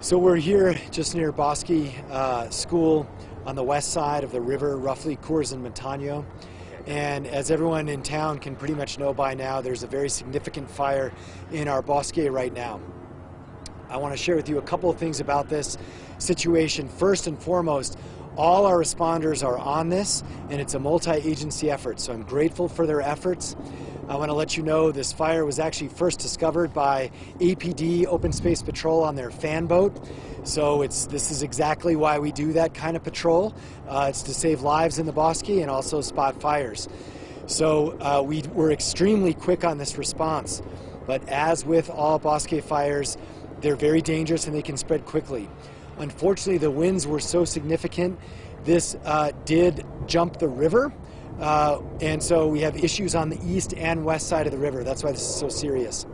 So we're here just near Bosque School on the west side of the river, roughly Coors and Montano. And as everyone in town can pretty much know by now, there's a very significant fire in our bosque right now. I want to share with you a couple of things about this situation. First and foremost, all our responders are on this, and it's a multi-agency effort, so I'm grateful for their efforts. I want to let you know this fire was actually first discovered by APD, Open Space Patrol, on their fan boat. So this is exactly why we do that kind of patrol. It's to save lives in the bosque and also spot fires. So we were extremely quick on this response. But as with all bosque fires, they're very dangerous and they can spread quickly. Unfortunately, the winds were so significant, this did jump the river. And so we have issues on the east and west side of the river. That's why this is so serious.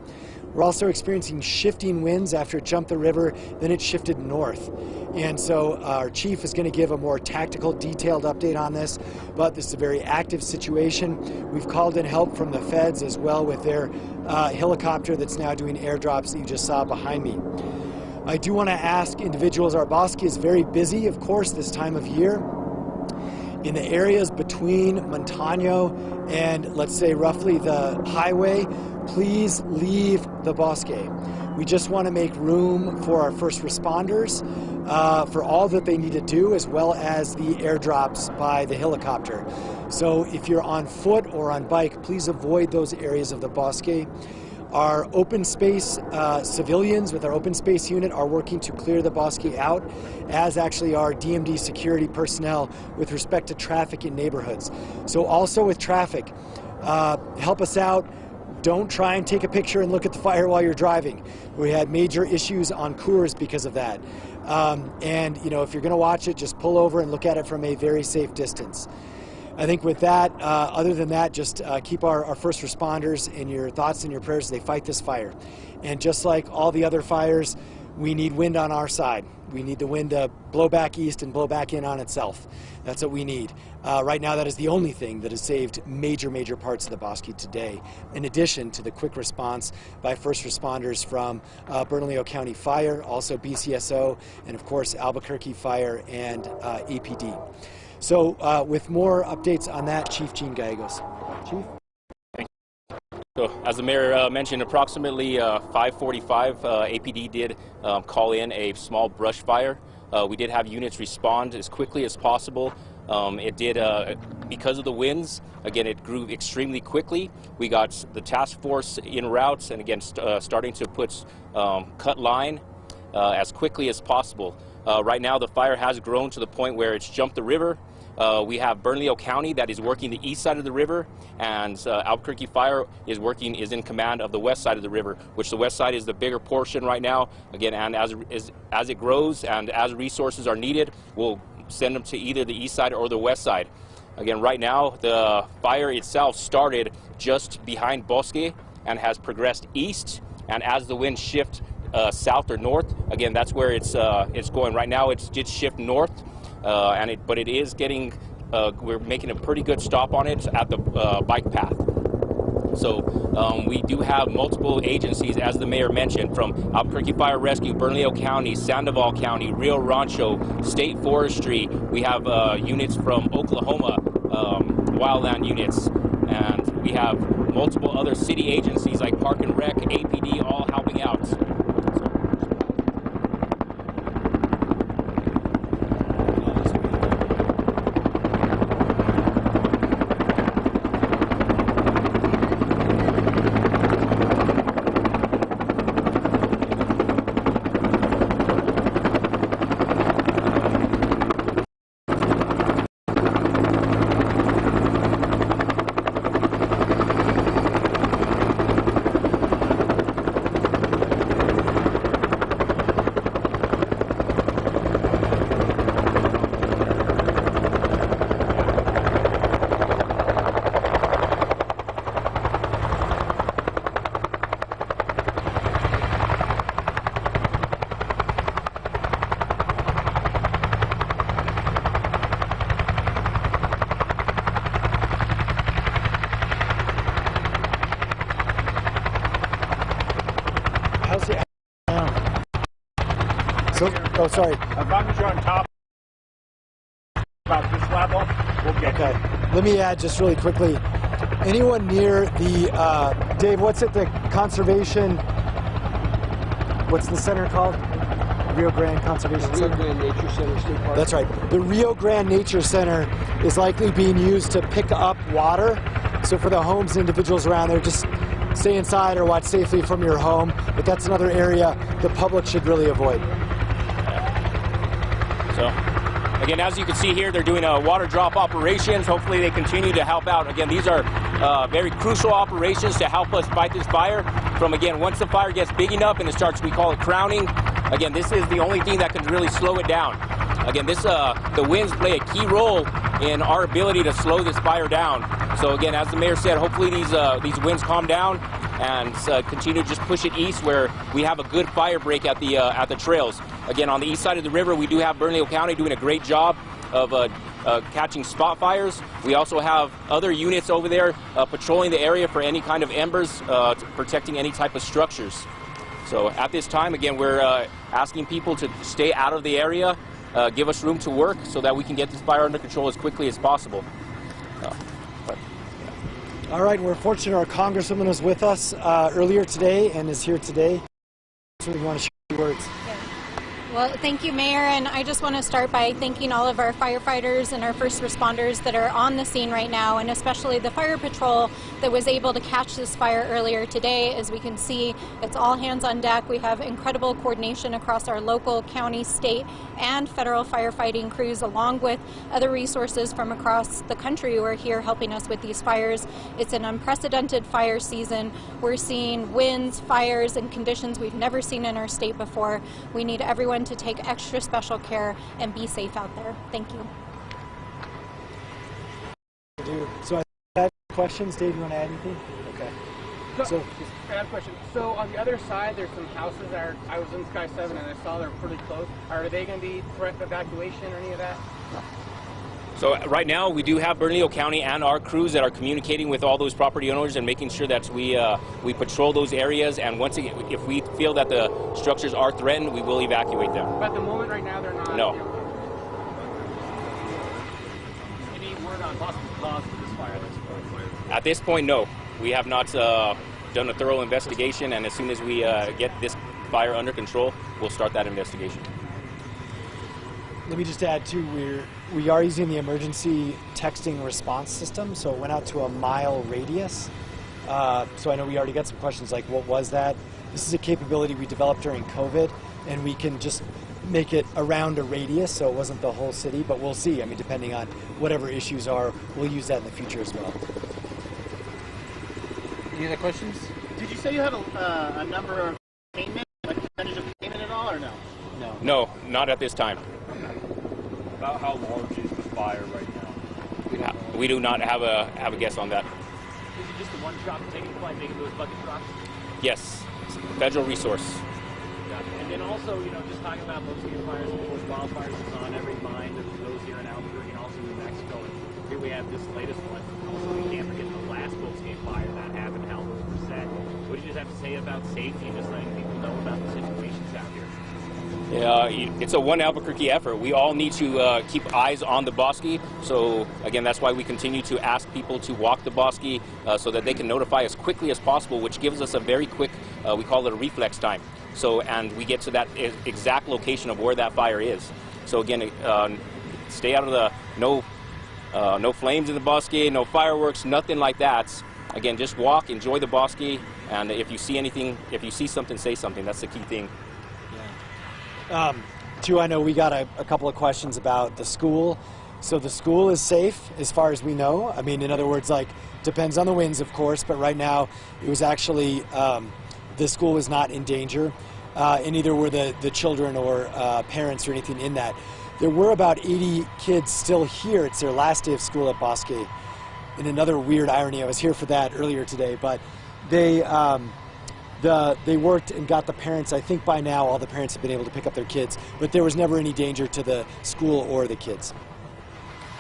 We're also experiencing shifting winds after it jumped the river, then it shifted north. And so our chief is going to give a more tactical, detailed update on this, but this is a very active situation. We've called in help from the feds as well with their helicopter that's now doing airdrops that you just saw behind me. I do want to ask individuals, our bosque is very busy, of course, this time of year. In the areas between Montano and, let's say, roughly the highway, please leave the bosque. We just want to make room for our first responders, for all that they need to do, as well as the airdrops by the helicopter. So if you're on foot or on bike, please avoid those areas of the bosque. Our open space civilians with our open space unit are working to clear the bosque out, as actually our DMD security personnel with respect to traffic in neighborhoods. So also with traffic, help us out. Don't try and take a picture and look at the fire while you're driving. We had major issues on Coors because of that. And you know, if you're going to watch it, just pull over and look at it from a very safe distance. I think with that, other than that, just keep our first responders in your thoughts and your prayers as they fight this fire. And just like all the other fires, we need wind on our side. We need the wind to blow back east and blow back in on itself. That's what we need. Right now, that is the only thing that has saved major parts of the bosque today, in addition to the quick response by first responders from Bernalillo County Fire, also BCSO, and of course Albuquerque Fire and APD. So with more updates on that, Chief Gene Gallegos. Chief? Thank you. So, as the mayor mentioned, approximately 5:45, APD did call in a small brush fire. We did have units respond as quickly as possible. It did, because of the winds, again, it grew extremely quickly. We got the task force in routes and again starting to cut line as quickly as possible. Right now, the fire has grown to the point where it's jumped the river. We have Bernalillo County that is working the east side of the river, and Albuquerque Fire is in command of the west side of the river, which the west side is the bigger portion right now. Again, and as it grows and as resources are needed, we'll send them to either the east side or the west side. Again, right now, the fire itself started just behind Bosque and has progressed east, and as the winds shift south or north, again, that's where it's going. Right now, it did shift north, but it is getting. We're making a pretty good stop on it at the bike path. So we do have multiple agencies, as the mayor mentioned, from Albuquerque Fire Rescue, Bernalillo County, Sandoval County, Rio Rancho, State Forestry. We have units from Oklahoma, wildland units, and we have multiple other city agencies like Park and Rec, APD, all helping out. So, oh, sorry. As long as you're on top about this level, we'll get Okay. Let me add just really quickly. Anyone near the, Dave, what's it, the conservation, what's the center called? Rio Grande Conservation Center? Rio Grande Nature Center State Park. That's right. The Rio Grande Nature Center is likely being used to pick up water. So for the homes and individuals around there, just stay inside or watch safely from your home. But that's another area the public should really avoid. So, again, as you can see here, they're doing water drop operations. Hopefully they continue to help out. Again, these are very crucial operations to help us fight this fire. From, again, once the fire gets big enough and it starts, we call it crowning. Again, this is the only thing that can really slow it down. Again, the winds play a key role in our ability to slow this fire down. So again, as the mayor said, hopefully these winds calm down and continue to just push it east, where we have a good fire break at the trails. Again, on the east side of the river, we do have Bernalillo County doing a great job of catching spot fires. We also have other units over there patrolling the area for any kind of embers, protecting any type of structures. So at this time, again, we're asking people to stay out of the area, give us room to work so that we can get this fire under control as quickly as possible. All right, we're fortunate our Congresswoman was with us earlier today and is here today. So we want to share a few words. Well, thank you, Mayor, and I just want to start by thanking all of our firefighters and our first responders that are on the scene right now, and especially the fire patrol that was able to catch this fire earlier today. As we can see, it's all hands on deck. We have incredible coordination across our local, county, state, and federal firefighting crews, along with other resources from across the country who are here helping us with these fires. It's an unprecedented fire season. We're seeing winds, fires, and conditions we've never seen in our state before. We need everyone to take extra special care and be safe out there. Thank you. So I have questions. Dave, you want to add anything? Okay. So I have a question. So on the other side, there's some houses that are, I was in Sky 7 and I saw they're pretty close. Are they going to be threat of evacuation or any of that? So right now we do have Bernalillo County and our crews that are communicating with all those property owners and making sure that we patrol those areas, and once again, if we feel that the structures are threatened, we will evacuate them. But at the moment right now they're not? No. Any word on possible cause for this fire? At this point, no. We have not done a thorough investigation, and as soon as we get this fire under control, we'll start that investigation. Let me just add too, we are using the emergency texting response system, so it went out to a mile radius. So I know we already got some questions like, what was that? This is a capability we developed during COVID, and we can just make it around a radius, so it wasn't the whole city, but we'll see. I mean, depending on whatever issues are, we'll use that in the future as well. Any other questions? Did you say you had a number of payment, like percentage of payment at all, or no? No. No, not at this time. About how large is the fire right now? We do not have a guess on that. Is it just the one shop taking flight, making those bucket drops? Yes, federal resource. And then also, just talking about most of your fires, of course, wildfires is on every mind of those here in Albuquerque and also New Mexico. And here we have this latest one. Also, we can't forget the last Volkswagen fire that happened in Albuquerque. What do you just have to say about safety and just letting people know about the situations out here? Yeah, it's a one Albuquerque effort. We all need to keep eyes on the bosque. So again, that's why we continue to ask people to walk the bosque so that they can notify as quickly as possible, which gives us a very quick, we call it a reflex time. So, and we get to that exact location of where that fire is. So again, stay out of the, no flames in the bosque, no fireworks, nothing like that. Again, just walk, enjoy the bosque, and if you see anything, if you see something, say something. That's the key thing. Too, I know we got a couple of questions about the school. So the school is safe as far as we know. I mean, in other words, like, depends on the winds, of course, but right now it was actually, the school was not in danger, and neither were the children or parents or anything in that. There were about 80 kids still here. It's their last day of school at Bosque. And another weird irony, I was here for that earlier today, but they worked and got the parents. I think by now all the parents have been able to pick up their kids, but there was never any danger to the school or the kids.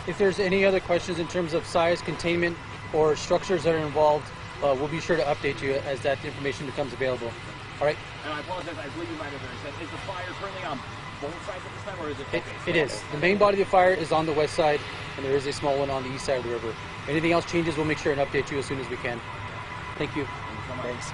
If there's any other questions in terms of size, containment, or structures that are involved, we'll be sure to update you as that information becomes available. All right? And I apologize, I believe you might have said, is the fire currently on both sides at this time, or is it? It is. The main body of the fire is on the west side, and there is a small one on the east side of the river. If anything else changes, we'll make sure and update you as soon as we can. Thank you. Thanks.